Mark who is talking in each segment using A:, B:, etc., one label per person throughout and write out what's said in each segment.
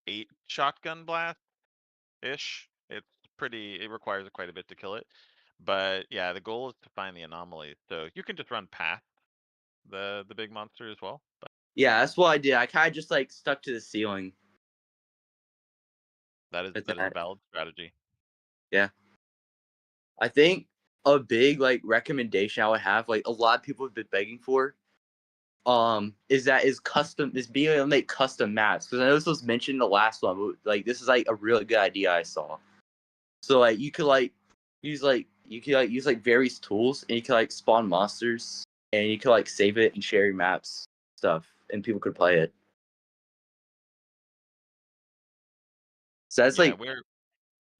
A: 8 shotgun blast ish. It requires quite a bit to kill it. But yeah, the goal is to find the anomalies. So you can just run past the big monster as well. But
B: Yeah, that's what I did. I kind of just like stuck to the ceiling
A: that is
B: with
A: that is a
B: that.
A: valid strategy.
B: Yeah, I think a big like recommendation I would have, like a lot of people have been begging for, is being able to make custom maps, because I know this was mentioned in the last one, but like this is like a really good idea I saw. So like you could use like various tools, and you could like spawn monsters, and you could like save it and share your maps stuff, and people could play it. So that's
A: Yeah,
B: like,
A: we're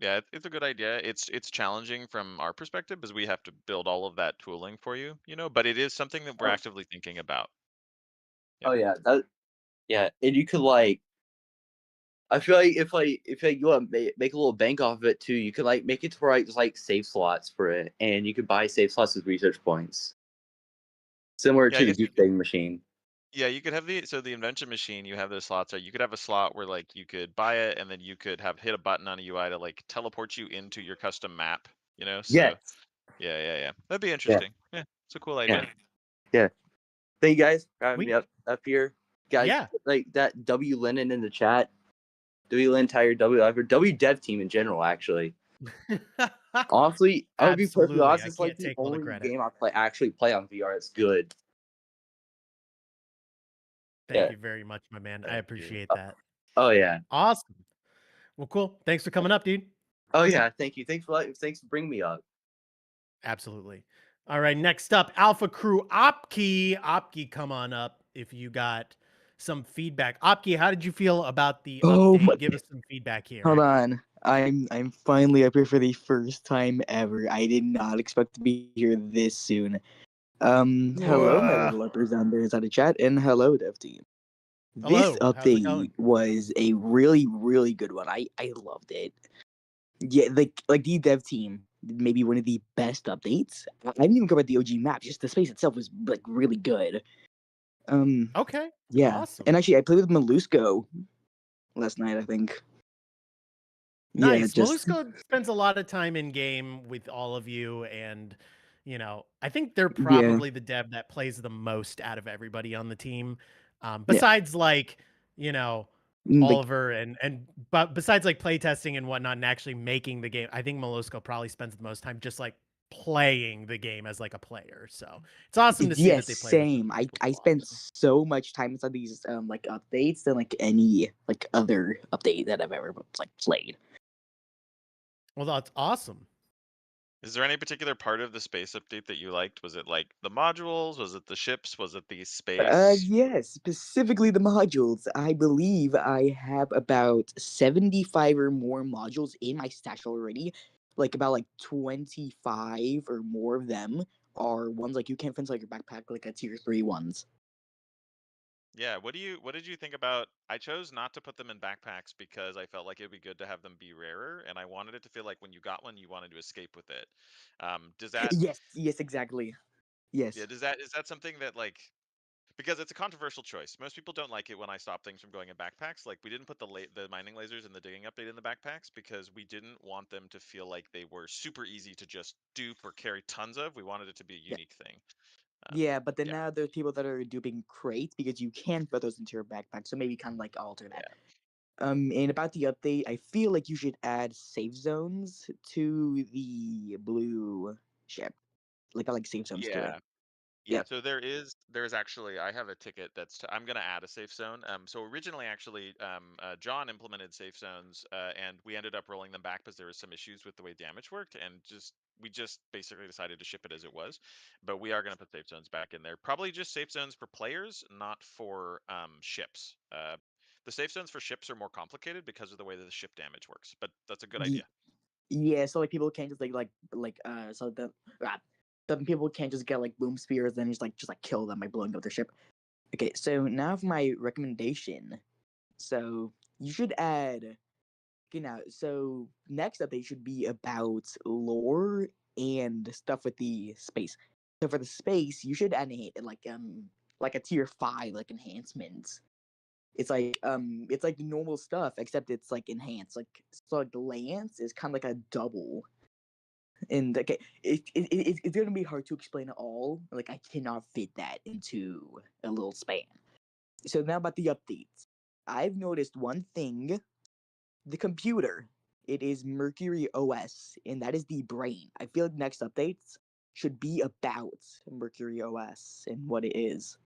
A: Yeah, it's a good idea. It's challenging from our perspective because we have to build all of that tooling for you, but it is something that we're
B: oh,
A: actively thinking about.
B: oh
A: Yeah.
B: yeah, yeah, and you could like, I feel like if you want to make a little bank off of it too, you could like make it to where like just like save slots for it, and you could buy save slots with research points, similar
A: Yeah, I
B: to the
A: guess you
B: goose
A: could
B: egg machine.
A: yeah, you could have the invention machine, you have those slots, or you could have a slot where like you could buy it and then you could have hit a button on a UI to like teleport you into your custom map. So
B: Yes.
A: yeah. That'd be
B: Yeah.
A: interesting. Yeah, it's a cool
B: Yeah.
A: idea.
B: Yeah. Thank you guys for having me
C: Sweet.
B: up here. Guys,
C: Yeah.
B: like that W Lennon in the chat. W Lynn Tiger W Lifer, W Dev team in general, actually. Honestly, I would be perfectly
C: Absolutely.
B: honest,
C: I
B: it's like
C: can't
B: the
C: take all the
B: only
C: credit.
B: game I actually play on VR. It's good.
C: Thank
B: Yeah.
C: you very much, my man. I
A: Thank you.
C: appreciate that.
B: Oh yeah.
C: Awesome. Well, cool. Thanks for coming up, dude.
B: Oh yeah. Thank you. Thanks for bringing me up.
C: Absolutely. All right. Next up, Alpha Crew Opkey. Opkey, come on up if you got some feedback. Opkey, how did you feel about the
D: Oh my,
C: update? Give us some feedback
D: hold
C: here.
D: on. I'm finally up here for the first time ever. I did not expect to be here this soon. Hello, my
C: Whoa.
D: developers down there inside the chat, and hello, dev team. This
C: Hello. How's it
D: update
C: going?
D: was a really, really good one. I loved it. Yeah, like the dev team, maybe one of the best updates. I didn't even care about the OG map. Just the space itself was like really good. Um,
C: Okay.
D: yeah,
C: Awesome.
D: and actually, I played with Malusco last night. I think. Yeah,
C: Nice.
D: just
C: Molusco spends a lot of time in game with all of you, and I think they're
D: yeah,
C: probably the dev that plays the most out of everybody on the team.
D: yeah.
C: Besides like, you know,
D: Like
C: Oliver but besides like playtesting and whatnot and actually making the game, I think Molusco probably spends the most time just like playing the game as like a player. So it's awesome to see that
D: yes,
C: they play with some
D: same.
C: people
D: I
C: so
D: spent
C: often.
D: so much time inside these like updates than like any like other update that I've ever like played.
C: Well, that's awesome.
A: Is there any particular part of the space update that you liked? Was it like the modules? Was it the ships? Was it the space?
D: Yes, specifically the modules. I believe I have about 75 or more modules in my stash already. Like about like 25 or more of them are ones like you can't fit inside your backpack, like a tier 3 ones.
A: Yeah, what did you think about I chose not to put them in backpacks because I felt like it'd be good to have them be rarer and I wanted it to feel like when you got one you wanted to escape with it. Does that
D: Yes, yes, exactly.
A: yeah,
D: Yes.
A: is that something that like because it's a controversial choice. Most people don't like it when I stop things from going in backpacks. Like we didn't put the mining lasers and the digging update in the backpacks because we didn't want them to feel like they were super easy to just dupe or carry tons of. We wanted it to be a unique thing. Um,
D: Yeah, but then
A: yeah,
D: now there's people that are duping crates because you can't put those into your backpack. So maybe kind of like alter that.
A: yeah,
D: And about the update, I feel like you should add safe zones to the blue ship. Like I like safe zones to it.
A: yeah. Yeah,
D: Yep.
A: so there's actually I have a ticket I'm gonna add a safe zone. So originally actually John implemented safe zones and we ended up rolling them back because there was some issues with the way damage worked and we just basically decided to ship it as it was. But we are gonna put safe zones back in there. Probably just safe zones for players, not for ships. The safe zones for ships are more complicated because of the way that the ship damage works. But that's a good idea.
D: Yeah, so like people can't just so the people can't just get like boom spears and just like kill them by blowing up their ship. Okay, so now for my recommendation. So you should add. Okay, now so next update should be about lore and stuff with the space. So for the space, you should add like a tier 5 like enhancements It's like the normal stuff except it's like enhanced. Like so like the lance is kind of like a double. And okay, it's gonna be hard to explain it all. Like I cannot fit that into a little span. So now about the updates. I've noticed one thing: the computer. It is Mercury OS, and that is the brain. I feel like next updates should be about Mercury OS and what it is.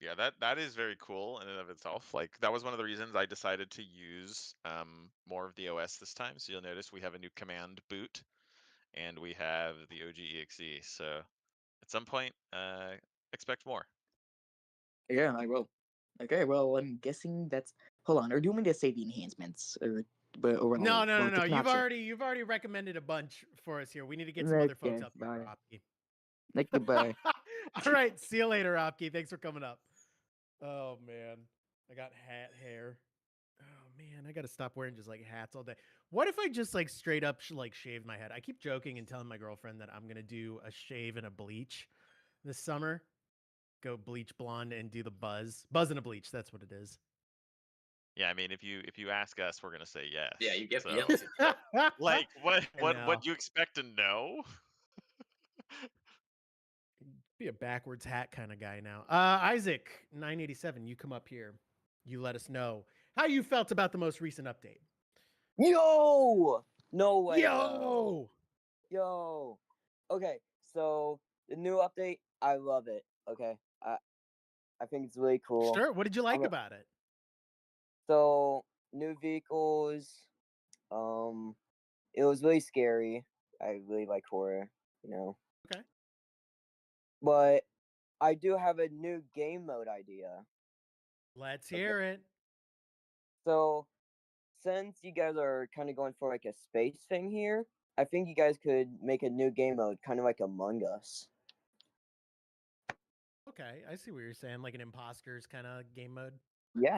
A: Yeah, that is very cool in and of itself. Like that was one of the reasons I decided to use more of the OS this time. So you'll notice we have a new command boot and we have the OG EXE. So at some point, expect more.
D: Yeah, I will. Okay, well, I'm guessing that's. Hold on, or do you want me to say the enhancements, or well,
C: No, no, no,
D: well,
C: no.
D: just not sure.
C: You've already recommended a bunch for us here. We need to get some other folks
D: Okay,
C: up here,
D: bye.
C: Opke.
D: Like goodbye.
C: All right, see you later, Opke. Thanks for coming up. Oh man, I got hat hair. Oh man, I gotta stop wearing just like hats all day. What if I just like straight up like shaved my head? I keep joking and telling my girlfriend that I'm gonna do a shave and a bleach this summer. Go bleach blonde and do the buzz and a bleach. That's what it is.
A: Yeah, I mean, if you ask us, we're gonna say yes.
B: Yeah, you get
A: So,
B: yes.
A: like, what
C: I
A: what
C: know.
A: what do you expect to know?
C: Be a backwards hat kind of guy now. Isaac 987, you come up here. You let us know how you felt about the most recent update.
E: Yo! No way.
C: Yo!
E: Yo. Okay, so the new update, I love it. Okay. I think it's really cool.
C: Sure. What did you like
E: I'm a-
C: about it?
E: So new vehicles, it was really scary. I really like horror, you know.
C: Okay.
E: But I do have a new game mode idea.
C: Let's hear it.
E: So since you guys are kind of going for like a space thing here, I think you guys could make a new game mode, kind of like Among Us.
C: Okay. I see what you're saying. Like an imposters kind of game mode.
E: Yeah.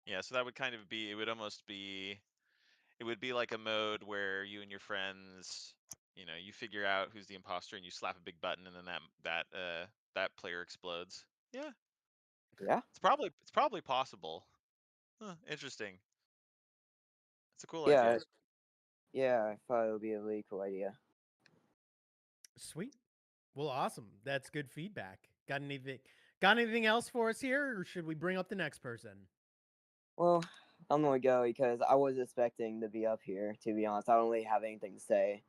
A: Yeah, so that would kind of be. It would almost be. It would be like a mode where you and your friends, you figure out who's the imposter and you slap a big button and then that player explodes. Yeah,
E: Yeah.
A: it's probably possible. Huh, interesting. It's a cool
E: Yeah.
A: idea.
E: Yeah, I thought it would be a really cool idea.
C: Sweet. Well, awesome. That's good feedback. Got anything else for us here, or should we bring up the next person?
E: Well, I'm gonna go because I was expecting to be up here. To be honest, I don't really have anything to say.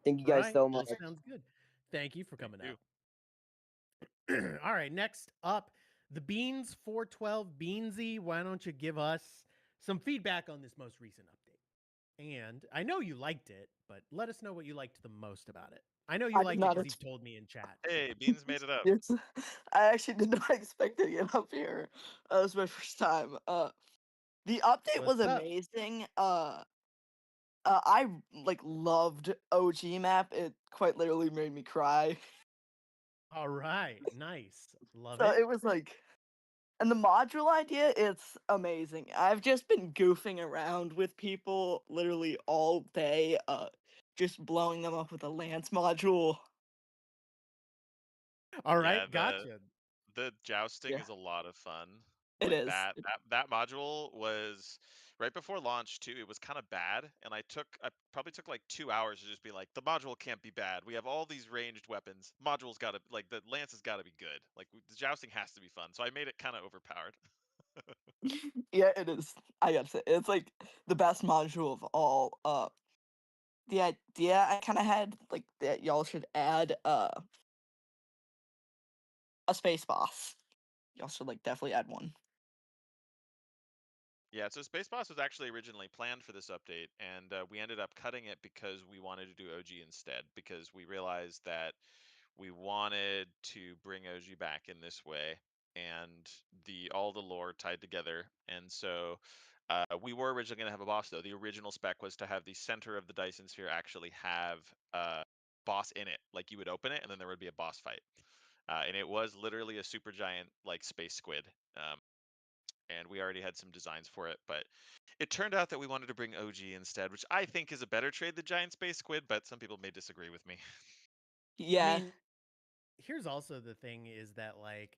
E: Thank you
C: All
E: guys
C: right.
E: so
C: Well,
E: much.
C: sounds good. Thank you for coming
A: you.
C: out. All right, next up, the Beans 412 Beansy. Why don't you give us some feedback on this most recent update? And I know you liked it, but let us know what you liked the most about it. I know you
E: I did
C: liked it
E: not
C: because you've told me in chat.
A: Hey, Beans made it up.
E: Yes, I actually did not expect to get up here. That was my first time. The update was
C: What's up?
E: amazing. I like loved OG map. It quite literally made me cry.
C: All right, nice. Love
E: So
C: it.
E: it was like, and the module idea, it's amazing. I've just been goofing around with people literally all day, just blowing them up with a Lance module.
C: All
A: Yeah,
C: right, gotcha.
A: the jousting
E: Yeah.
A: is a lot of fun.
E: It
A: Like
E: is.
A: that module was right before launch too. It was kind of bad, and I probably took like 2 hours to just be like, the module can't be bad. We have all these ranged weapons. Module's got to like the lance has got to be good. Like the jousting has to be fun. So I made it kind of overpowered.
E: Yeah, it is. I gotta say, it's like the best module of all. The idea I kind of had like that y'all should add a space boss. Y'all should like definitely add one.
A: Yeah, so Space Boss was actually originally planned for this update, and we ended up cutting it because we wanted to do OG instead, because we realized that we wanted to bring OG back in this way, and all the lore tied together. And so we were originally going to have a boss, though. The original spec was to have the center of the Dyson Sphere actually have a boss in it. Like you would open it, and then there would be a boss fight. And it was literally a super giant, like, space squid. And we already had some designs for it, but it turned out that we wanted to bring OG instead, which I think is a better trade than Giant Space Squid, but some people may disagree with me.
E: Yeah.
C: I mean, here's also the thing is that like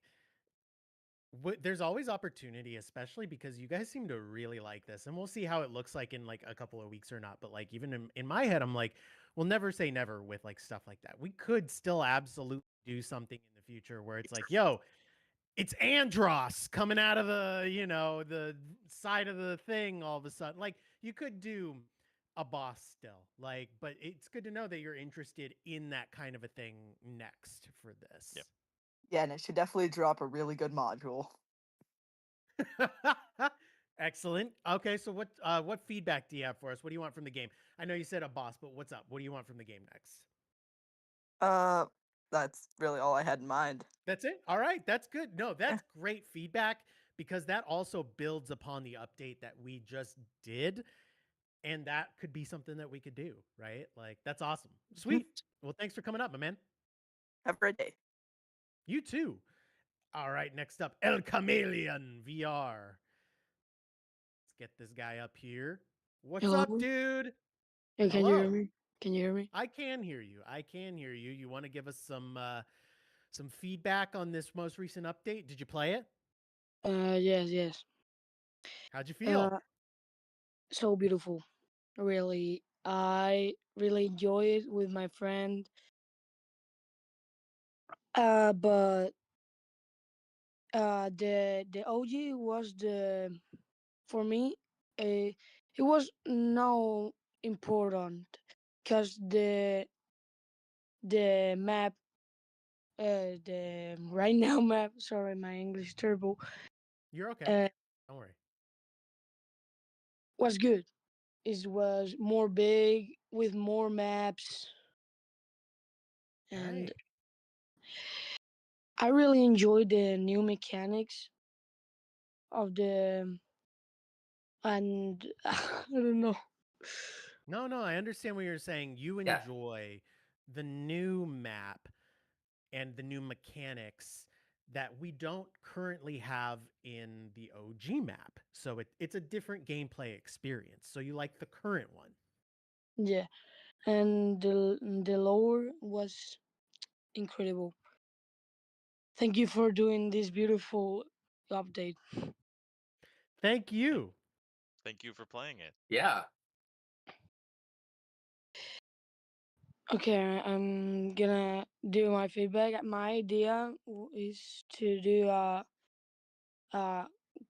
C: there's always opportunity, especially because you guys seem to really like this, and we'll see how it looks like in like a couple of weeks or not. But like even in my head, I'm like, we'll never say never with like stuff like that. We could still absolutely do something in the future where it's like, yo, it's Andros coming out of the, you know, the side of the thing all of a sudden. Like you could do a boss still, like, but it's good to know that you're interested in that kind of a thing next for this.
A: Yep.
E: Yeah, and it should definitely drop a really good module.
C: Excellent. Okay, so what feedback do you have for us? What do you want from the game? I know you said a boss, but what's up? What do you want from the game next?
E: That's really all I had in mind.
C: That's it. All right, that's good. No,
E: Yeah.
C: that's great feedback because that also builds upon the update that we just did, and that could be something that we could do, right? Like that's awesome. Sweet. Well, thanks for coming up, my man.
E: Have a great day.
C: You too. All right, next up, El Chameleon VR. Let's get this guy up here. What's
F: Hello?
C: up, dude?
F: Hey, can you hear
C: Hello.
F: me? Can you hear me?
C: I can hear you. I can hear you. You want to give us some feedback on this most recent update? Did you play it?
F: Yes.
C: How'd you feel?
F: So beautiful. Really. I really enjoy it with my friend. But the OG was for me, it was no important because the map, the right now map, sorry, my English is terrible,
C: You're okay. Don't worry.
F: was good. It was more big with more maps, and
C: Right.
F: I really enjoyed the new mechanics of the and I don't know.
C: No, I understand what you're saying. You
B: Yeah.
C: enjoy the new map and the new mechanics that we don't currently have in the OG map. So it's a different gameplay experience. So you like the current one.
F: Yeah, and the lore was incredible. Thank you for doing this beautiful update.
C: Thank you.
A: Thank you for playing it.
B: Yeah.
F: Okay, I'm gonna do my feedback. My idea is to do a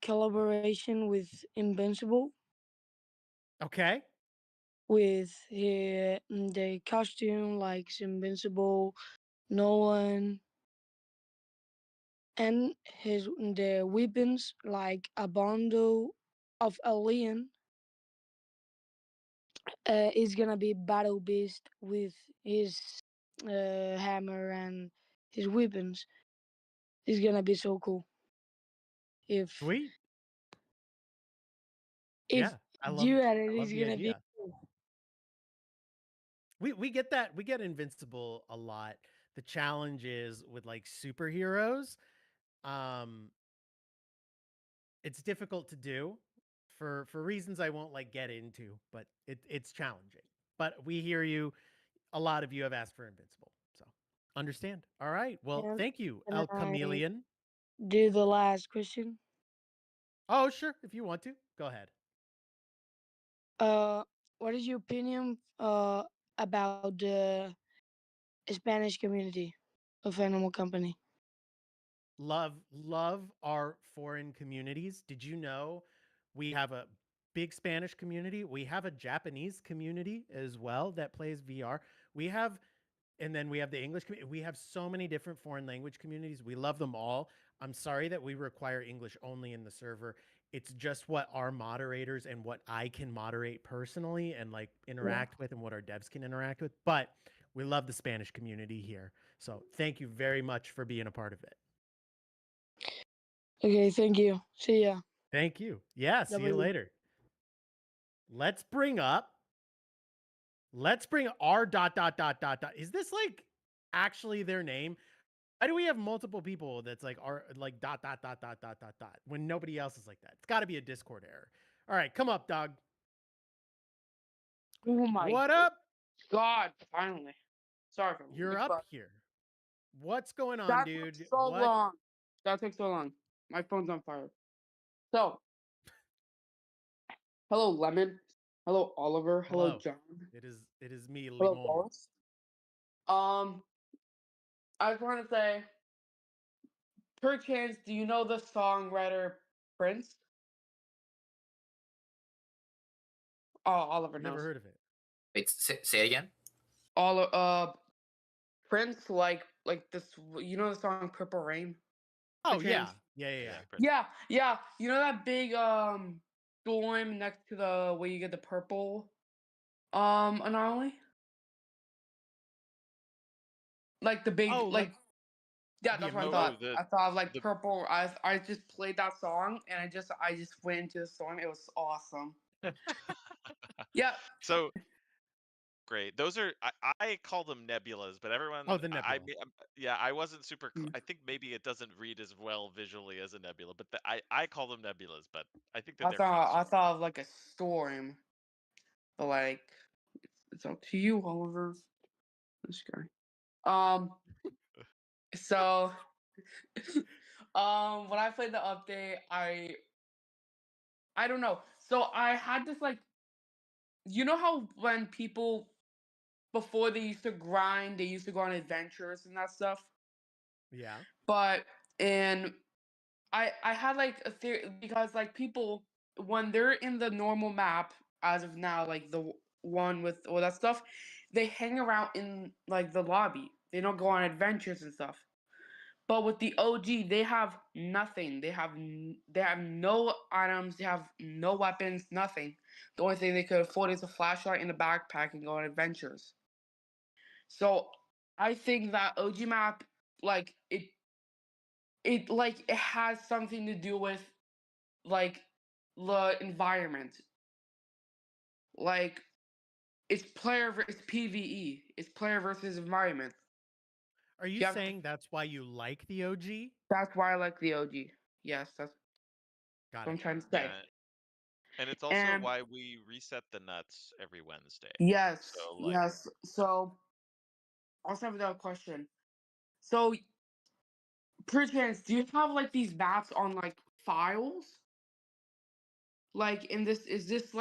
F: collaboration with Invincible
C: Okay.
F: with the costume like Invincible, Nolan, and the weapons like a bundle of alien. Is gonna be Battle Beast with his hammer and his weapons. It's gonna be so cool. If
C: Sweet.
F: if
C: Yeah. I love
F: you at it,
C: I love
F: it's
C: the
F: gonna be
C: idea.
F: cool.
C: We get that. We get Invincible a lot. The challenge is with like superheroes. Um it's difficult to do for reasons I won't like get into, but it's challenging. But we hear you. A lot of you have asked for Invincible. So understand. All right. Well,
F: And
C: thank you,
F: can
C: El
F: I
C: Chameleon.
F: do the last question?
C: Oh, sure. If you want to, go ahead.
F: Uh, what is your opinion about the Spanish community of Animal Company?
C: Love our foreign communities. Did you know we have a big Spanish community? We have a Japanese community as well that plays VR. We have And then we have the English community. We have so many different foreign language communities. We love them all. I'm sorry that we require English only in the server. It's just what our moderators and what I can moderate personally and like interact with and what our devs can interact with. But we love the Spanish community here. So thank you very much for being a part of it.
F: Okay, thank you. See ya.
C: Thank you. Yeah, see you
F: W.
C: later. Let's bring our ... Is this like actually their name? Why do we have multiple people that's like are like ... when nobody else is like that? It's got to be a Discord error. All right, come up, dog.
F: Oh my
C: What up?
F: God! Finally. Sorry for
C: You're up here. What's going on,
G: That
C: dude?
G: took so
C: What?
G: long. That took so long. My phone's on fire. So, hello, Lemon. Hello, Oliver. Hello,
C: Hello.
G: John.
C: It is me,
G: Hello,
C: Limon.
G: Wallace. I just want to say, perchance, do you know the songwriter Prince? Oh, Oliver
C: Never
G: knows.
C: heard of it.
H: Wait, say it again.
G: Prince, like this. You know the song "Purple Rain"?
C: Oh
G: Perchance?
C: yeah.
A: Prince.
G: Yeah. You know that big storm next to the where you get the purple anomaly? Like the big
C: Oh,
G: like yeah,
C: the
G: that's what I
C: emoji?
G: thought.
A: Oh,
G: I thought of like
A: the-
G: purple. I just played that song and I just went into the storm. It was awesome. Yeah.
A: So great. Those are I call them nebulas, but everyone
C: Oh, the nebula.
A: yeah, I wasn't super.
G: Mm.
A: I think maybe it doesn't read as well visually as a nebula, but I call them nebulas, but I think that
G: I
A: they're
G: thought of like a storm. But like it's up to you, Oliver. This guy. So when I played the update, I don't know. So I had this like you know how when people before they used to grind, they used to go on adventures and that stuff?
C: Yeah.
G: But and I had like a theory because like people when they're in the normal map as of now, like the one with all that stuff, they hang around in like the lobby. They don't go on adventures and stuff. But with the OG, they have nothing. They have no items. They have no weapons. Nothing. The only thing they could afford is a flashlight and a backpack and go on adventures. So I think that OG map, like it has something to do with like the environment. Like it's PVE. It's player versus environment.
C: Are you
G: You have to-
C: saying that's why you like the OG?
G: that's why I like the OG. Yes, that's
C: Got
G: what I'm
C: it.
G: trying to say.
A: yeah, and it's also
G: And
A: why we reset the nuts every Wednesday.
G: yes,
A: So like
G: yes. So I also have another question. So perchance, do you have like these maps on like files? Like in this is this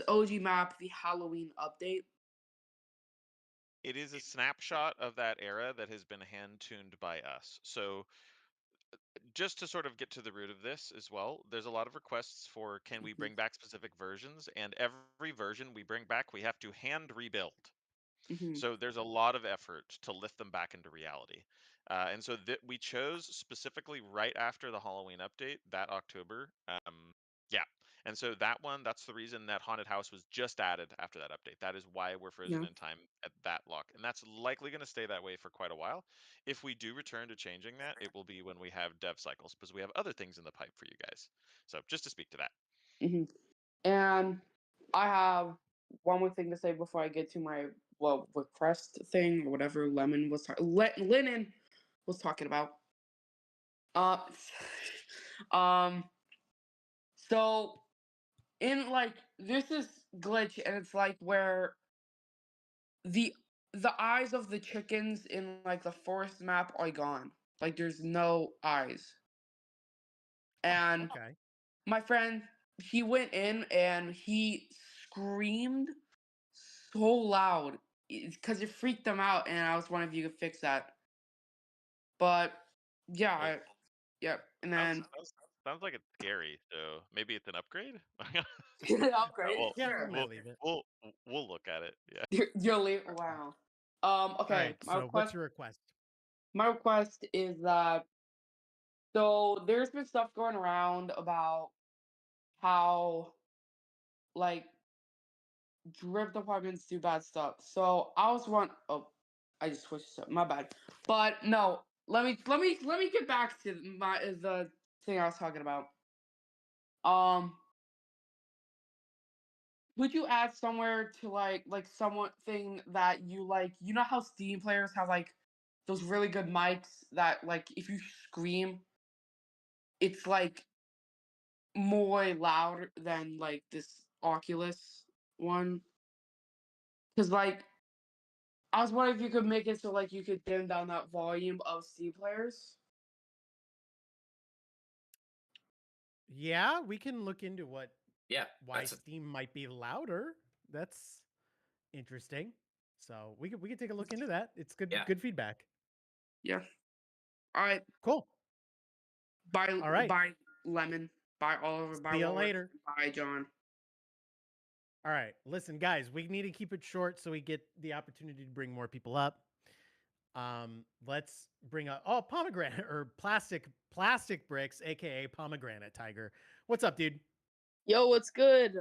G: OG map the Halloween update?
A: it is a snapshot of that era that has been hand tuned by us. So just to sort of get to the root of this as well, there's a lot of requests for can we bring back specific versions, and every version we bring back we have to hand rebuild.
G: Mm-hmm.
A: So there's a lot of effort to lift them back into reality. And so that we chose specifically right after the Halloween update that October. Yeah. And so that's the reason that Haunted House was just added after that update. That is why we're frozen
G: Yeah.
A: in time at that lock. And that's likely going to stay that way for quite a while. If we do return to changing that, it will be when we have dev cycles because we have other things in the pipe for you guys. So just to speak to that.
G: Mm-hmm. And I have one more thing to say before I get to my request thing or whatever Lennon was talking about. Uh, um, so in like this is glitch and it's like where the eyes of the chickens in like the forest map are gone. Like there's no eyes. And
C: Okay.
G: my friend, he went in and he screamed so loud because it freaked them out, and I was wondering if you could fix that. But yeah,
A: Well,
G: yep. And
A: sounds,
G: then
A: sounds, sounds like it's scary. So maybe it's an upgrade.
G: upgrade.
A: Well,
C: Yeah,
G: Sure.
C: we might leave it.
A: we'll look at it. Yeah.
G: You're leave. Wow.
C: All
G: Okay.
C: right. So what's your request?
G: My request is that so there's been stuff going around about how like drift departments do bad stuff. So I was one oh I just switched stuff. My bad. But no, let me get back to the thing I was talking about. Um would you add somewhere to like something that you like you know how Steam players have like those really good mics that like if you scream it's like more loud than like this Oculus one. Cause like I was wondering if you could make it so like you could dim down that volume of C players.
C: Yeah, we can look into
H: Yeah,
C: why
H: that's
C: Steam might be louder. That's interesting. So we could take a look into that. It's
H: Yeah.
C: good feedback.
G: Yeah. All right.
C: Cool.
G: Bye.
C: All right.
G: Bye, Lemon. Bye, Oliver. Bye,
C: See you
G: Walrus.
C: later.
G: Bye, John.
C: All right. Listen, guys, we need to keep it short so we get the opportunity to bring more people up. Let's bring up pomegranate or plastic bricks, aka pomegranate tiger. What's up, dude?
I: Yo, what's good?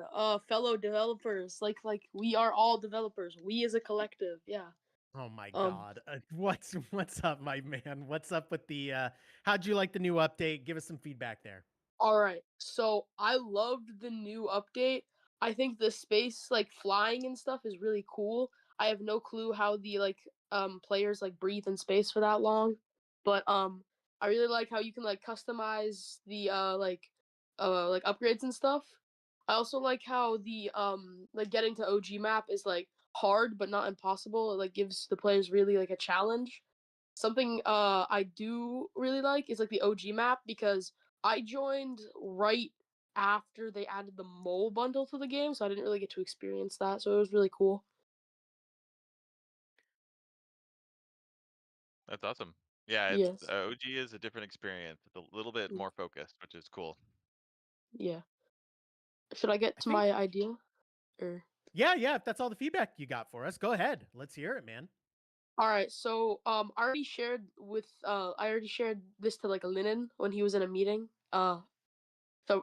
I: Fellow developers. Like we are all developers. We as a collective. Yeah.
C: Oh my
I: Um,
C: god. What's up, my man? What's up with the how'd you like the new update? Give us some feedback there.
I: all right. So I loved the new update. I think the space like flying and stuff is really cool. I have no clue how the players like breathe in space for that long. But I really like how you can like customize the like upgrades and stuff. I also like how the like getting to OG map is like hard but not impossible. It like gives the players really like a challenge. Something I do really like is like the OG map because I joined right after they added the mole bundle to the game, so I didn't really get to experience that. So it was really cool.
A: That's awesome. Yeah, it's
I: Yes.
A: OG is a different experience. It's a little bit
I: Mm,
A: more focused, which is cool.
I: yeah. Should I get
C: I
I: to
C: think
I: my idea? Or
C: yeah, if that's all the feedback you got for us, go ahead. Let's hear it, man.
I: all right, so I already shared this to like Linen when he was in a meeting. So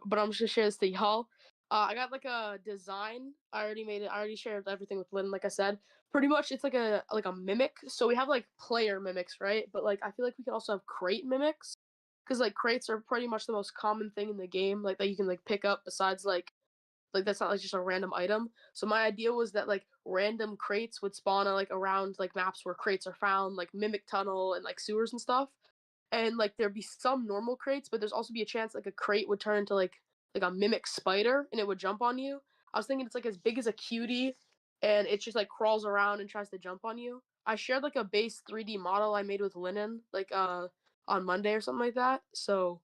I: but I'm just gonna share this to y'all. I got like a design. I already made it. I already shared everything with Lynn, like I said. Pretty much it's like a mimic. So we have like player mimics, right? But like I feel like we can also have crate mimics. Because like crates are pretty much the most common thing in the game, like that you can like pick up besides like that's not like just a random item. So my idea was that like random crates would spawn like around like maps where crates are found, like Mimic Tunnel and like sewers and stuff. And like there'd be some normal crates, but there's also be a chance like a crate would turn into like a mimic spider and it would jump on you. I was thinking it's like as big as a cutie and it just like crawls around and tries to jump on you. I shared like a base 3D model I made with Linen like on Monday or something like that. So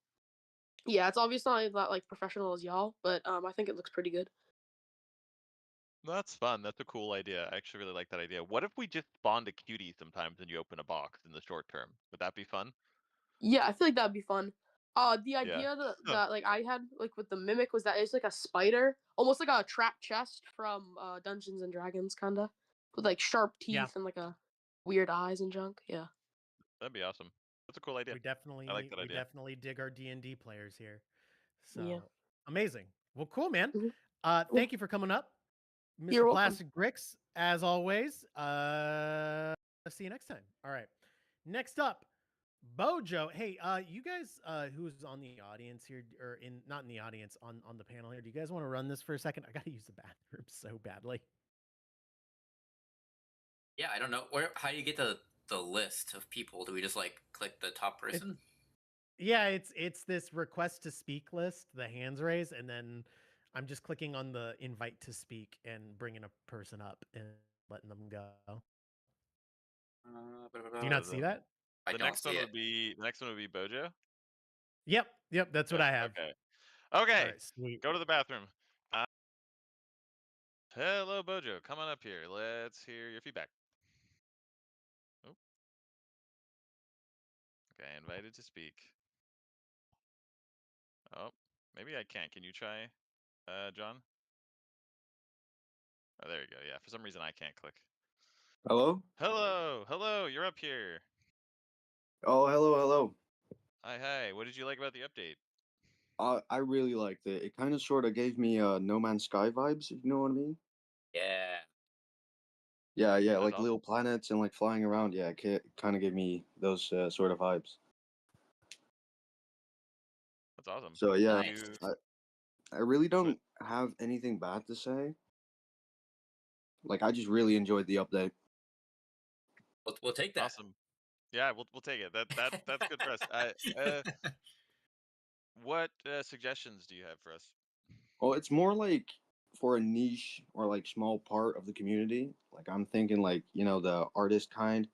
I: yeah, it's obviously not like professional as y'all, but I think it looks pretty good.
A: That's fun. That's a cool idea. I actually really like that idea. What if we just spawned a cutie sometimes and you open a box in the short term? Would that be fun?
I: Yeah, I feel like that'd be fun. The
A: Yeah.
I: idea that like I had like with the mimic was that it's like a spider, almost like a trap chest from Dungeons and Dragons, kinda, with like sharp
C: Yeah.
I: teeth and like a weird eyes and junk. Yeah.
A: That'd be awesome. That's a cool idea.
C: We definitely
A: I like that idea.
C: dig our D&D players here. So
I: Yeah.
C: amazing. Well, cool, man.
I: Mhm.
C: Thank you for coming up, Mr.
I: You're welcome.
C: Plastic Bricks, as always. See you next time. All right. Next up, Bojo. Hey, you guys who's on the audience here or not in the audience on the panel here, do you guys want to run this for a second? I got to use the bathroom so badly.
H: Yeah, I don't know. How do you get the list of people? Do we just like click the top person?
C: Yeah, it's this request to speak list, the hands raise, and then I'm just clicking on the invite to speak and bringing a person up and letting them go. Do you not see that?
H: I
A: The
H: don't
A: next
H: see
A: one
H: it.
A: would be Bojo.
C: Yep, that's what I have.
A: Okay.
C: All
A: Okay.
C: right, sweet.
A: Go to the bathroom. Hello, Bojo. Come on up here. Let's hear your feedback. Oh. Okay, invited to speak. Oh, maybe I can't. Can you try, John? Oh, there you go. Yeah, for some reason I can't click.
J: Hello?
A: Hello. You're up here.
J: Oh, hello.
A: Hi. What did you like about the update?
J: I really liked it. It kind of sort of gave me No Man's Sky vibes, if you know what I mean.
H: Yeah.
J: Yeah,
A: That's
J: like
A: awesome.
J: little planets and like flying around. Yeah, it kind of gave me those sort of vibes.
A: That's awesome.
J: So yeah,
H: Nice.
J: I really don't have anything bad to say. Like I just really enjoyed the update.
H: We'll take that.
A: Awesome. Yeah, we'll take it. That's good for us. What suggestions do you have for us?
J: Well, it's more like for a niche or like small part of the community, like I'm thinking like, you know, the artist kind.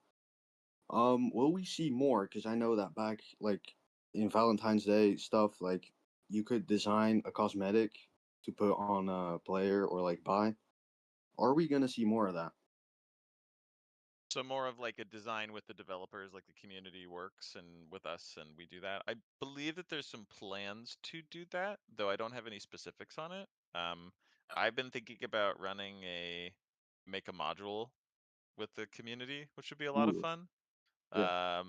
J: Will we see more? Because I know that back like in Valentine's Day stuff, like you could design a cosmetic to put on a player or like buy. Are we gonna see more of that?
A: So more of like a design with the developers, like the community works and with us, and we do that. I believe that there's some plans to do that, though I don't have any specifics on it. I've been thinking about running a make a module with the community, which would be a lot of
J: Ooh,
A: fun.
J: yeah.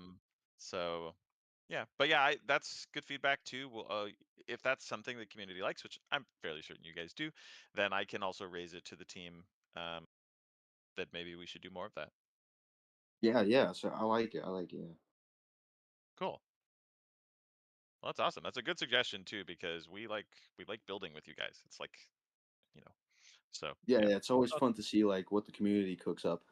A: So yeah, but yeah, that's good feedback too. Well, if that's something the community likes, which I'm fairly certain you guys do, then I can also raise it to the team that maybe we should do more of that.
J: Yeah. So I like it. I like it. Yeah.
A: Cool. Well, that's awesome. That's a good suggestion too, because we like building with you guys. It's like, you know, so
J: Yeah,
A: yeah,
J: yeah. It's always fun to see like what the community cooks up.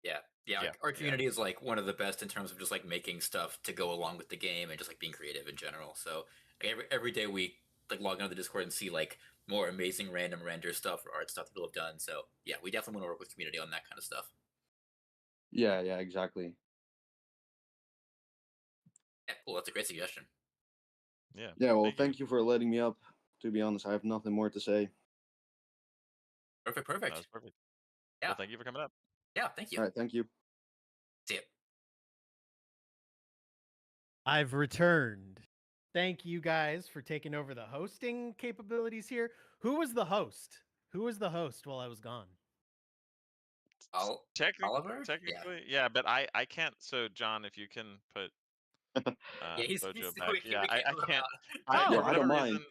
H: Yeah, yeah.
A: yeah,
H: Like, our
A: yeah.
H: community is like one of the best in terms of just like making stuff to go along with the game and just like being creative in general. So like, every day we like log into the Discord and see like more amazing random render stuff or art stuff that people have done. So yeah, we definitely want to work with community on that kind of stuff.
J: Yeah, yeah, exactly.
H: Yeah, cool. That's a great suggestion.
A: Yeah.
J: Yeah, well, thank you for letting me up. To be honest, I have nothing more to say.
H: Perfect.
A: That was perfect.
H: Yeah.
A: Well, thank you for coming up.
H: Yeah, thank you.
J: All right, thank you.
H: See ya.
C: I've returned. Thank you guys for taking over the hosting capabilities here. Who was the host? Who was the host while I was gone?
H: Oliver? Yeah.
A: Technically, yeah, but I can't. So John, if you can put
H: Yeah, he's
A: Bojo
H: we
A: back.
H: can't-
A: Yeah,
H: we
A: I
H: can't move him
A: can't.
H: out.
J: Yeah,
A: For
J: I don't
A: whatever
J: mind.
A: reason.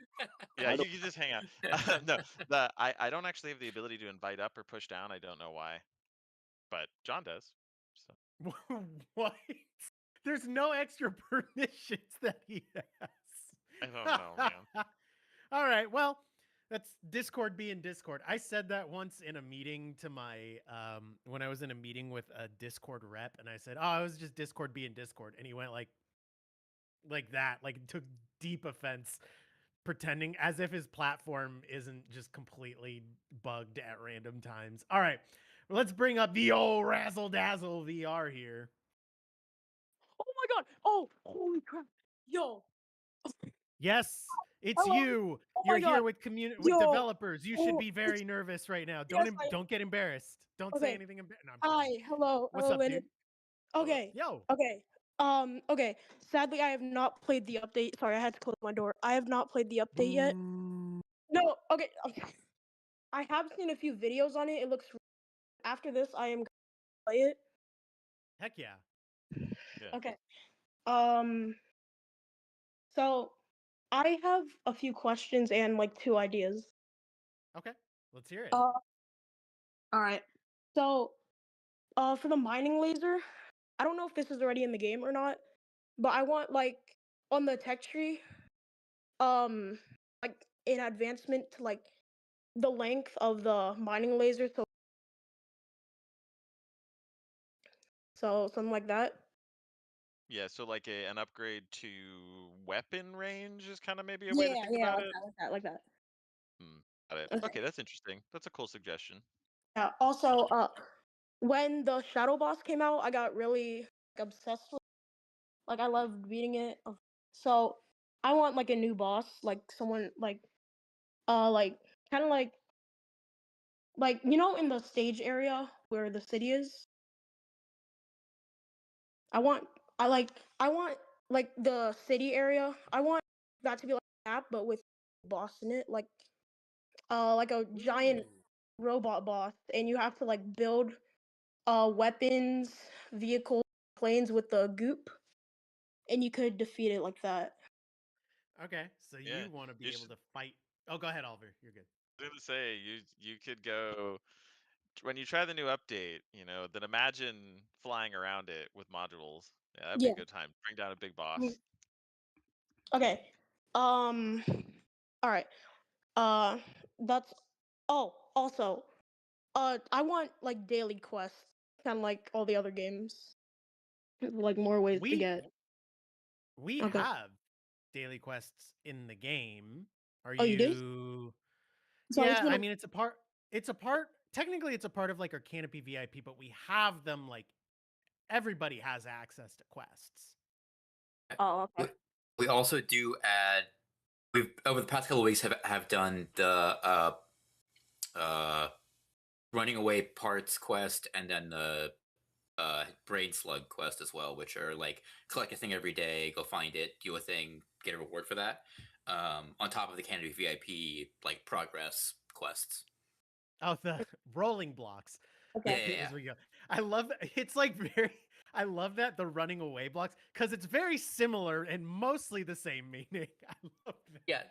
A: Yeah, you can just hang out. No, I don't actually have the ability to invite up or push down. I don't know why, but John does. So.
C: What? There's no extra permissions that he has.
A: I don't know, man.
C: All right. Well, that's Discord being Discord. I said that once in a meeting to my when I was in a meeting with a Discord rep, and I said, "Oh, it was just Discord being Discord," and he went like that, like took deep offense, pretending as if his platform isn't just completely bugged at random times. All right, let's bring up the old razzle dazzle VR here.
I: Oh my god! Oh, holy crap! Yo,
C: Yes, it's
I: hello.
C: you.
I: Oh
C: You're
I: my
C: here
I: god!
C: with
I: Yo,
C: developers. You should
I: oh,
C: be
I: it's
C: very nervous right now.
I: yes, I
C: Don't get embarrassed. Don't say
I: okay.
C: anything. No, I'm
I: Hi,
C: kidding.
I: hello,
C: What's
I: hello,
C: up,
I: Lennon.
C: dude?
I: Okay,
C: Yo.
I: okay. Okay. Sadly, I have not played the update. Sorry, I had to close my door. I have not played the update yet. No, okay. I have seen a few videos on it. It looks. After this, I am gonna play it.
C: Heck yeah.
A: Yeah.
I: Okay. So I have a few questions and like 2 ideas.
C: Okay. Let's hear it.
I: All right. So, for the mining laser, I don't know if this is already in the game or not, but I want like on the tech tree, um, like an advancement to like the length of the mining laser, so something like that.
A: Yeah, so like an upgrade to weapon range is kind of maybe a way to
I: Yeah,
A: think
I: yeah,
A: about
I: like
A: it.
I: that, like that, like that.
A: Got it.
I: Okay.
A: Okay, that's interesting. That's a cool suggestion.
I: Yeah. Also, when the shadow boss came out, I got really like, obsessed with. Like I loved beating it. So I want like a new boss, like someone like kind of like you know in the stage area where the city is. I want I want like the city area. I want that to be like a map, but with boss in it, like a giant robot boss, and you have to like build weapons, vehicles, planes with the goop, and you could defeat it like that.
C: Okay. So
A: Yeah,
C: you want to be
A: you
C: able
A: should.
C: to fight. Oh, go ahead, Oliver. You're good.
A: I was gonna say you could go when you try the new update. Then imagine flying around it with modules. Yeah, that'd be a
I: Yeah.
A: good time. Bring down a big boss.
I: Mm. Okay. Um. All right. That's. Oh, also, I want like daily quests, kind of like all the other games, like more ways to
C: We
I: get.
C: we
I: Okay.
C: have daily quests in the game. Are
I: Oh, you do?
C: you?
I: So
C: Yeah, I mean it's a part. It's a part. Technically, it's a part of like our Canopy VIP, but we have them like everybody has access to quests.
I: Oh,
H: We,
I: okay.
H: we also do add. We've over the past couple of weeks have done the running away parts quest and then the brain slug quest as well, which are like collect a thing every day, go find it, do a thing, get a reward for that. On top of the Canopy VIP like progress quests.
C: Oh, the rolling blocks.
I: Okay.
H: Yeah.
C: As we go. I love it's like very I love that the running away blocks because it's very similar and mostly the same meaning. I love that.
H: Yeah.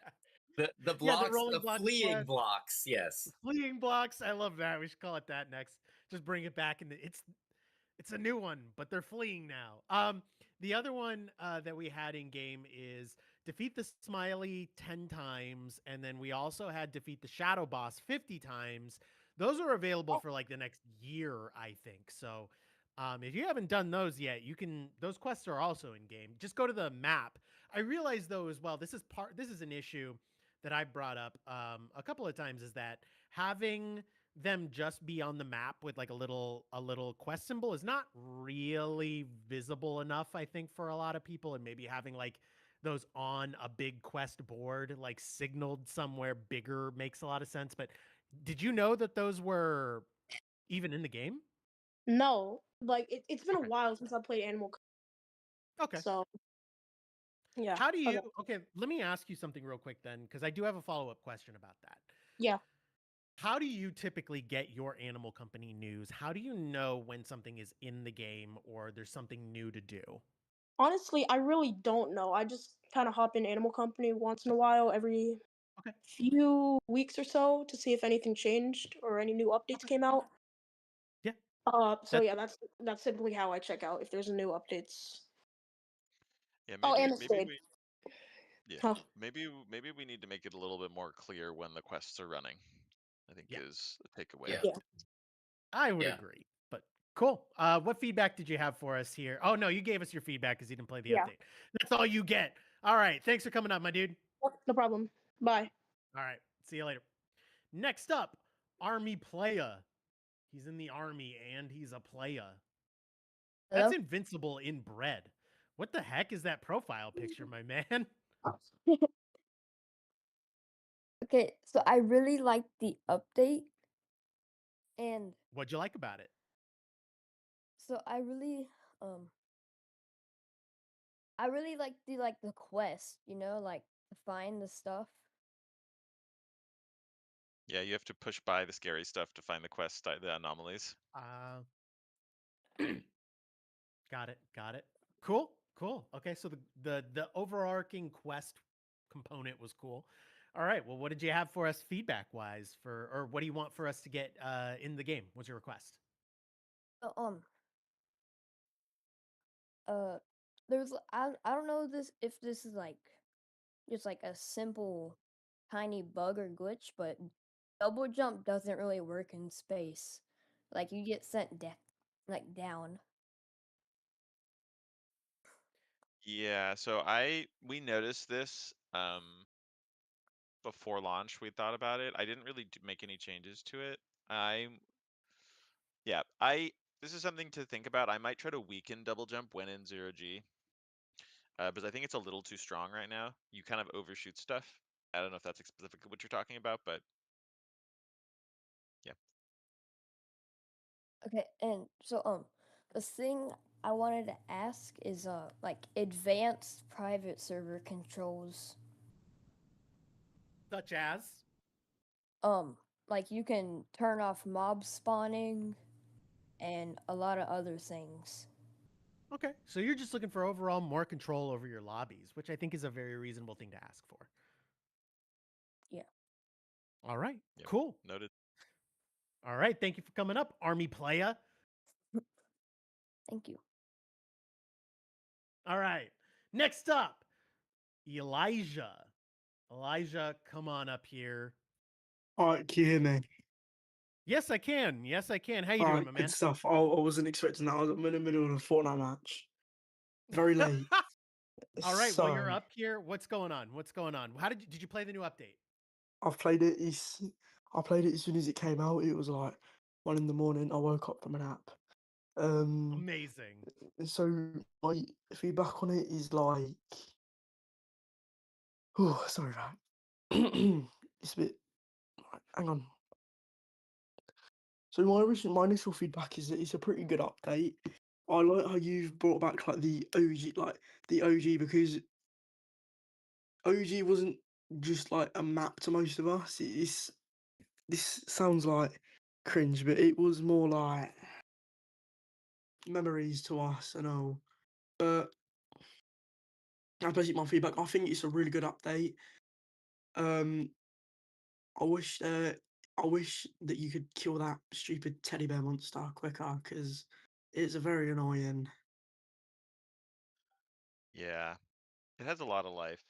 H: The
C: Yeah, the
H: blocks,
C: rolling
H: the
C: blocks
H: fleeing
C: quest.
H: blocks, yes.
C: Fleeing blocks. I love that. We should call it that next. Just bring it back and it's a new one, but they're fleeing now. The other one that we had in game is defeat the smiley 10 times, and then we also had defeat the shadow boss 50 times. Those are available for like the next year, I think. So if you haven't done those yet, you can. Those quests are also in game. Just go to the map. I realize though as well. This is an issue that I brought up a couple of times. Is that having them just be on the map with like a little quest symbol is not really visible enough, I think, for a lot of people, and maybe having like those on a big quest board like signaled somewhere bigger makes a lot of sense. But did you know that those were even in the game?
I: No, like it's been a
C: Okay.
I: while since I played Animal
C: Okay.
I: So yeah.
C: How do
I: Okay.
C: you okay, let me ask you something real quick then, because I do have a follow-up question about that.
I: Yeah.
C: How do you typically get your animal company news? How do you know when something is in the game or there's something new to do?
I: Honestly, I really don't know. I just kind of hop in Animal Company once in a while, every
C: Okay.
I: few weeks or so, to see if anything changed or any new updates
C: Okay.
I: came out.
C: Yeah.
I: So
C: That
I: yeah, that's simply how I check out if there's new updates.
A: Yeah,
I: Oh,
A: maybe
I: and the
A: maybe
I: shade.
A: we yeah,
I: Huh.
A: maybe we need to make it a little bit more clear when the quests are running. I think
C: Yeah.
A: is a takeaway.
H: Yeah.
I: Yeah.
C: I would
H: Yeah.
C: agree. But cool. What feedback did you have for us here? Oh no, you gave us your feedback because you didn't play the
I: Yeah.
C: update. That's all you get. All right. Thanks for coming up, my dude.
I: No problem. Bye.
C: All right. See you later. Next up, Army Playa. He's in the army and he's a playa. That's
K: Hello?
C: invincible in bread. What the heck is that profile picture, my man?
K: Okay, so I really like the update, and
C: What'd you like about it?
K: so um I really like the quest, like to find the stuff.
A: Yeah, you have to push by the scary stuff to find the quest, the anomalies.
C: Got it. Got it. Cool. Cool. Okay, so the overarching quest component was cool. All right. Well, what did you have for us feedback wise or what do you want for us to get in the game? What's your request?
K: So, uh I don't know if this is like just like a simple tiny bug or glitch, but double jump doesn't really work in space. Like you get sent like down.
A: Yeah, so we noticed this before launch. We thought about it. I didn't really make any changes to it. Yeah, this is something to think about. I might try to weaken double jump when in 0G. Because I think it's a little too strong right now. You kind of overshoot stuff. I don't know if that's specifically what you're talking about, but yeah.
K: Okay, and so the thing I wanted to ask is like advanced private server controls.
C: Such as
K: Like you can turn off mob spawning and a lot of other things.
C: okay. So you're just looking for overall more control over your lobbies, which I think is a very reasonable thing to ask for.
K: Yeah.
C: All right.
A: Yep.
C: Cool.
A: Noted.
C: All right. Thank you for coming up, Army Playa.
K: Thank you.
C: All right. Next up, Elijah. Elijah, come on up here.
L: All right, can you hear me?
C: Yes, I can. Yes, I can. How you
L: All
C: doing,
L: right,
C: my
L: good
C: man?
L: stuff. I wasn't expecting that. I'm in the middle of a Fortnite match. Very late.
C: All right. Well,
L: So,
C: you're up here. What's going on? What's going on? How did you play the new update?
L: I've played it. I played it as soon as it came out. It was like 1 in the morning. I woke up from a nap.
C: Amazing.
L: So my feedback on it is like, oh, sorry, right. It's a bit. Hang on. So my initial feedback is that it's a pretty good update. I like how you've brought back like the OG because OG wasn't just like a map to most of us. This sounds like cringe, but it was more like memories to us and all. But that's basically my feedback. I think it's a really good update. I wish that you could kill that stupid teddy bear monster quicker because it's very annoying.
A: Yeah, it has a lot of life.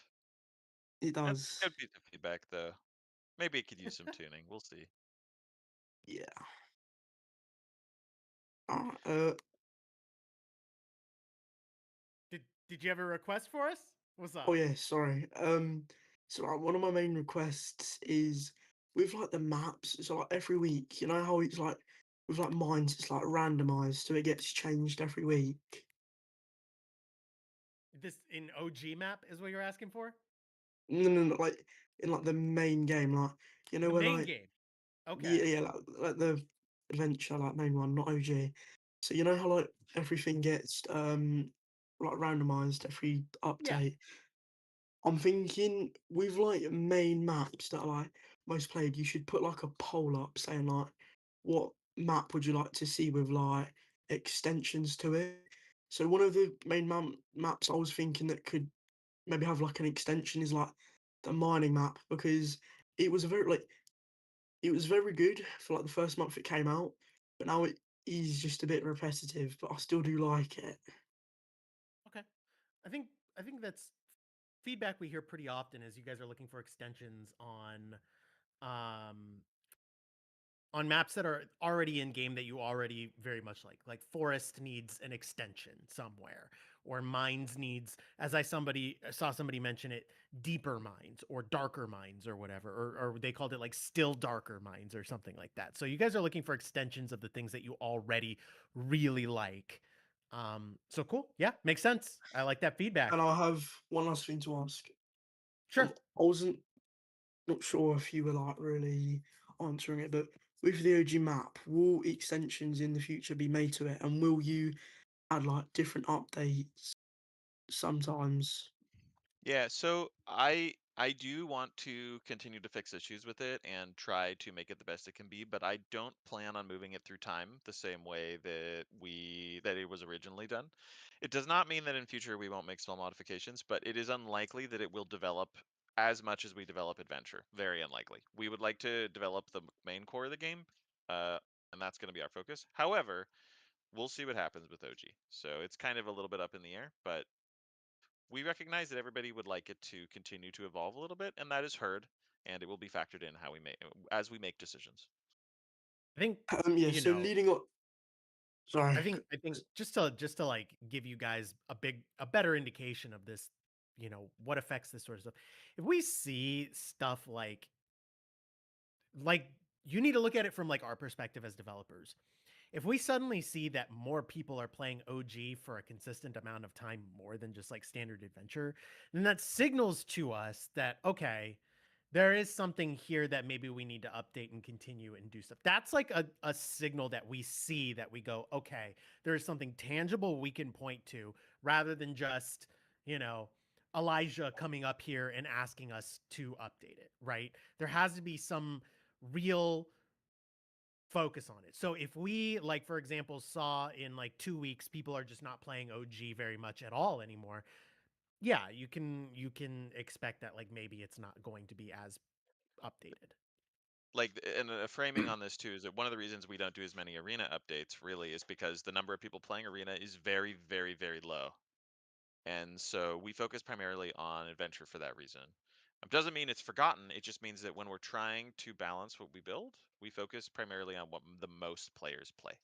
L: It
A: That's
L: does.
A: a good piece of feedback, though. Maybe it could use some tuning. We'll see.
L: Yeah. Uh,
C: Did you have a request for us? What's up?
L: oh yeah, sorry. So like one of my main requests is with like the maps. So like every week, you know how it's like with like mines, it's like randomized, so it gets changed every week.
C: This in OG map is what you're asking for?
L: No, like in like the main game, like you know
C: The
L: when
C: main
L: like
C: game.
L: yeah,
C: Okay.
L: yeah, like the adventure, like main one, not OG. So you know how like everything gets like randomized every
C: Yeah.
L: update. I'm thinking with like main maps that are like most played, you should put like a poll up saying like what map would you like to see with like extensions to it. So one of the main maps I was thinking that could maybe have like an extension is like the mining map because it was a very like it was very good for like the first month it came out, but now it is just a bit repetitive, but I still do like it.
C: Okay. I think that's feedback we hear pretty often is you guys are looking for extensions um on maps that are already in game that you already very much like. Like forest needs an extension somewhere, or mines needs, as I saw somebody mention it, deeper mines or darker mines or whatever, or they called it like still darker mines or something like that. So you guys are looking for extensions of the things that you already really like. So cool. Yeah, makes sense. I like that feedback.
L: And I have one last thing to ask.
C: Sure.
L: I wasn't not sure if you were like really answering it, but with the OG map, will extensions in the future be made to it, and will you add like different updates sometimes?
A: Yeah, so I do want to continue to fix issues with it and try to make it the best it can be, but I don't plan on moving it through time the same way that it was originally done. It does not mean that in future we won't make small modifications, but it is unlikely that it will develop as much as we develop adventure. Very unlikely. We would like to develop the main core of the game, uh, and that's going to be our focus. However, we'll see what happens with OG. So it's kind of a little bit up in the air, but we recognize that everybody would like it to continue to evolve a little bit, and that is heard, and it will be factored in how we make as we make decisions.
C: I think
L: Yeah.
C: you
L: So
C: know,
L: leading up, sorry.
C: I think just to like give you guys a better indication of this, what affects this sort of stuff. If we see stuff like you need to look at it from like our perspective as developers. If we suddenly see that more people are playing OG for a consistent amount of time more than just like standard adventure, then that signals to us that okay, there is something here that maybe we need to update and continue and do stuff. That's like a signal that we see that we go, okay, there is something tangible we can point to rather than just, you know, Elijah coming up here and asking us to update it, right? There has to be some real focus on it. So if we like for example saw in like 2 weeks people are just not playing OG very much at all anymore, yeah, you can expect that like maybe it's not going to be as updated.
A: Like, and a framing on this too is that one of the reasons we don't do as many arena updates really is because the number of people playing arena is very, very, very low. And so we focus primarily on adventure for that reason. Doesn't mean it's forgotten. It just means that when we're trying to balance what we build, we focus primarily on what the most players play.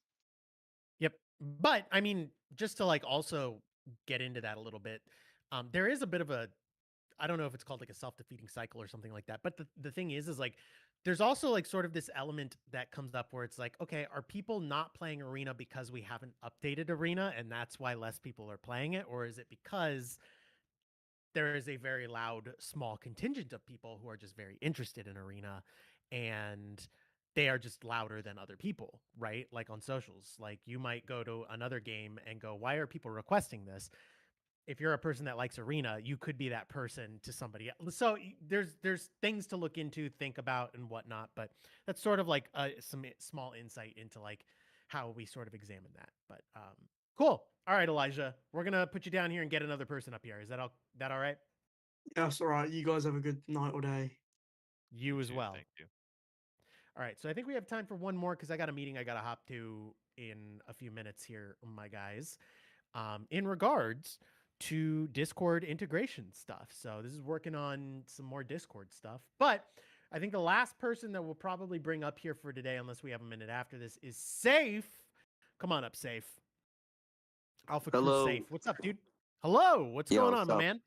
C: Yep. But I mean, just to like also get into that a little bit, there is a bit of I don't know if it's called like a self-defeating cycle or something like that. But the thing is like there's also like sort of this element that comes up where it's like, okay, are people not playing Arena because we haven't updated Arena and that's why less people are playing it? Or is it because there is a very loud, small contingent of people who are just very interested in Arena and they are just louder than other people, right? Like on socials, like you might go to another game and go, why are people requesting this? If you're a person that likes Arena, you could be that person to somebody else. So there's things to look into, think about, and whatnot. But that's sort of like some small insight into like how we sort of examine that. But cool. All right, Elijah, we're gonna put you down here and get another person up here. Is that all right?
L: Yeah, that's all right. You guys have a good night or day.
C: You as well.
A: Thank you.
C: All right, so I think we have time for one more because I got a meeting I got to hop to in a few minutes here, my guys. In regards to Discord integration stuff. So this is working on some more Discord stuff. But I think the last person that we'll probably bring up here for today, unless we have a minute after this, is Safe. Come on up, Safe. Alpha Crew
M: Hello.
C: Safe. What's up, dude? Hello. What's
M: Yeah,
C: going
M: what's
C: on, my
M: up?
C: man?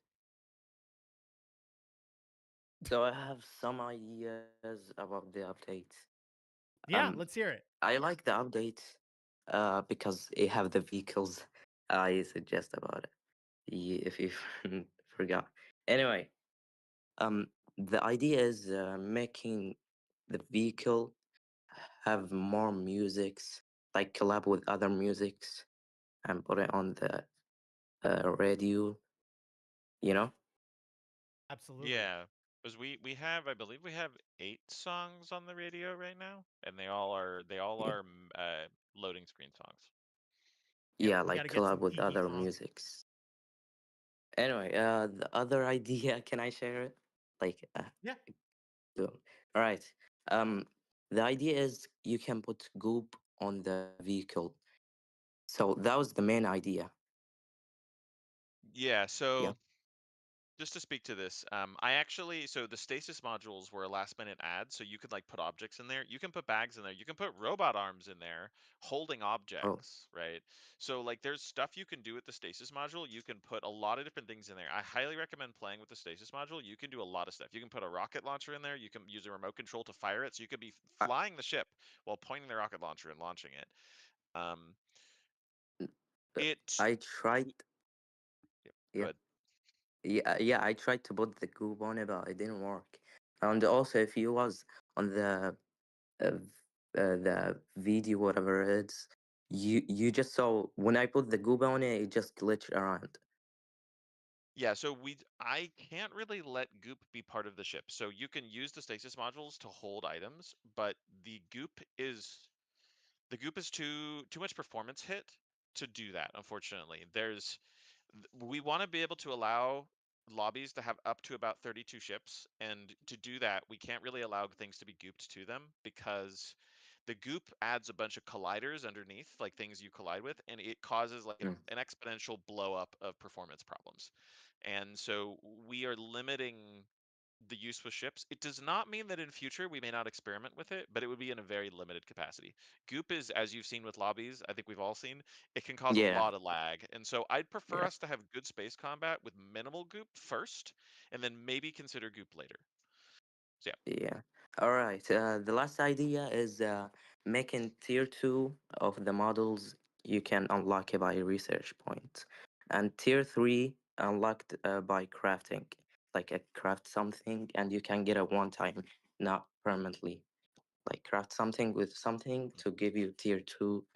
M: So I have some ideas about the updates.
C: Yeah, let's hear it.
M: I like the updates because it have the vehicles I suggest about it. If you forgot. Anyway, the idea is making the vehicle have more musics, like collab with other musics and put it on the radio, you know?
C: Absolutely.
A: Yeah, because we have, I believe we have 8 songs on the radio right now, and they all are
M: Yeah,
A: loading screen songs.
M: yeah,
C: We got
M: like
C: to get
M: collab
C: some
M: with
C: TV
M: other
C: songs.
M: musics. Anyway, the other idea, can I share it? Like,
C: Yeah.
M: all right. The idea is you can put goop on the vehicle. So that was the main idea.
A: Yeah,
M: Yeah.
A: so just to speak to this, I actually, so the stasis modules were a last minute add, so you could like put objects in there. You can put bags in there. You can put robot arms in there holding
M: Oh,
A: objects, right? So like there's stuff you can do with the stasis module. You can put a lot of different things in there. I highly recommend playing with the stasis module. You can do a lot of stuff. You can put a rocket launcher in there. You can use a remote control to fire it. So you could be
M: I,
A: flying the ship while pointing the rocket launcher and launching it. Um, it,
M: I tried.
A: yep, go
M: Yeah,
A: ahead.
M: yeah. I tried to put the goop on it, but it didn't work. And also, if you was on uh, the video, whatever it is, you just saw when I put the goop on it, it just glitched around.
A: Yeah, so I can't really let goop be part of the ship. So you can use the stasis modules to hold items, but the goop is too much performance hit to do that, unfortunately. We want to be able to allow lobbies to have up to about 32 ships, and to do that, we can't really allow things to be gooped to them because the goop adds a bunch of colliders underneath, like things you collide with, and it causes like
M: Mm.
A: an exponential blow up of performance problems. And so we are limiting the use with ships. It does not mean that in future we may not experiment with it, but it would be in a very limited capacity. Goop is, as you've seen with lobbies, I think we've all seen, it can cause a
M: Yeah,
A: lot of lag. And so I'd prefer
M: yeah.
A: us to have good space combat with minimal goop first, and then maybe consider goop later. So yeah.
M: Yeah. All right. The last idea is making tier 2 of the models you can unlock it by research point. And tier 3 unlocked by crafting. Like craft something and you can get it one time, not permanently. Like craft something with something to give you tier 2,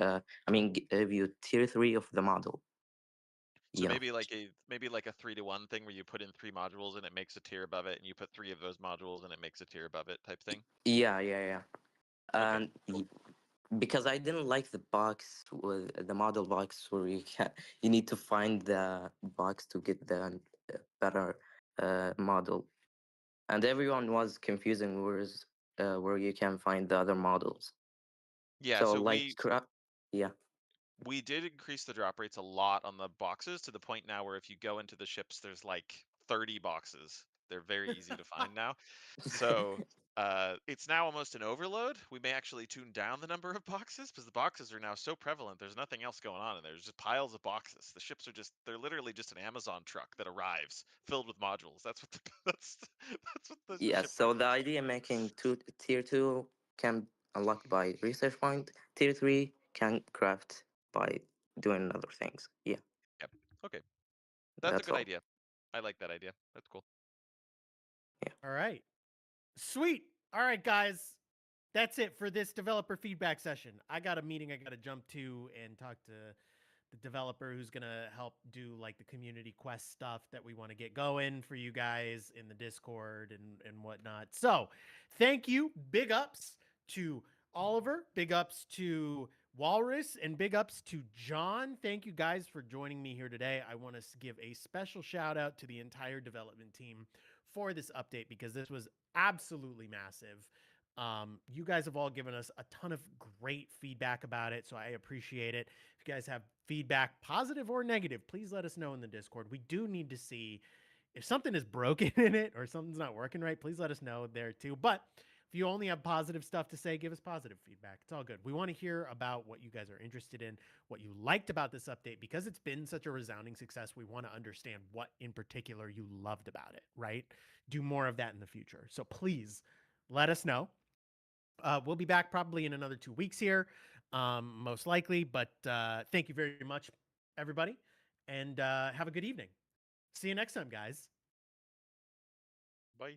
M: give you tier 3 of the model.
A: So
M: You know.
A: maybe like a 3-to-1 thing where you put in 3 modules and it makes a tier above it, and you put 3 of those modules and it makes a tier above it type thing.
M: Yeah, yeah, yeah.
A: Okay.
M: And because I didn't like the box with the model box where you need to find the box to get the better model, and everyone was confusing where you can find the other models.
A: Yeah,
M: So
A: so
M: like yeah,
A: we did increase the drop rates a lot on the boxes to the point now where if you go into the ships, there's like 30 boxes. They're very easy to find now. So It's now almost an overload. We may actually tune down the number of boxes because the boxes are now so prevalent. There's nothing else going on, and there's just piles of boxes. The ships are they're literally just an Amazon truck that arrives filled with modules. That's what that's what the
M: Yeah,
A: ship
M: so
A: market
M: the
A: is.
M: idea making tier 2 can unlock by research point, tier 3 can craft by doing other things. Yeah,
A: Yep. Okay. That's a
M: that's
A: good
M: all.
A: idea. I like that idea. That's cool.
C: All right. Sweet. All right, guys. That's it for this developer feedback session. I got a meeting I got to jump to and talk to the developer who's going to help do like the community quest stuff that we want to get going for you guys in the Discord and whatnot. So thank you. Big ups to Oliver. Big ups to Walrus and big ups to John. Thank you guys for joining me here today. I want to give a special shout out to the entire development team for this update because this was absolutely massive. You guys have all given us a ton of great feedback about it, so I appreciate it. If you guys have feedback, positive or negative, please let us know in the Discord. We do need to see if something is broken in it or something's not working right. Please let us know there too. But if you only have positive stuff to say, give us positive feedback. It's all good. We want to hear about what you guys are interested in, what you liked about this update, because it's been such a resounding success. We want to understand what in particular you loved about it, right? Do more of that in the future. So please let us know. We'll be back probably in another 2 weeks here, most likely. But thank you very much, everybody, and have a good evening. See you next time, guys.
A: Bye.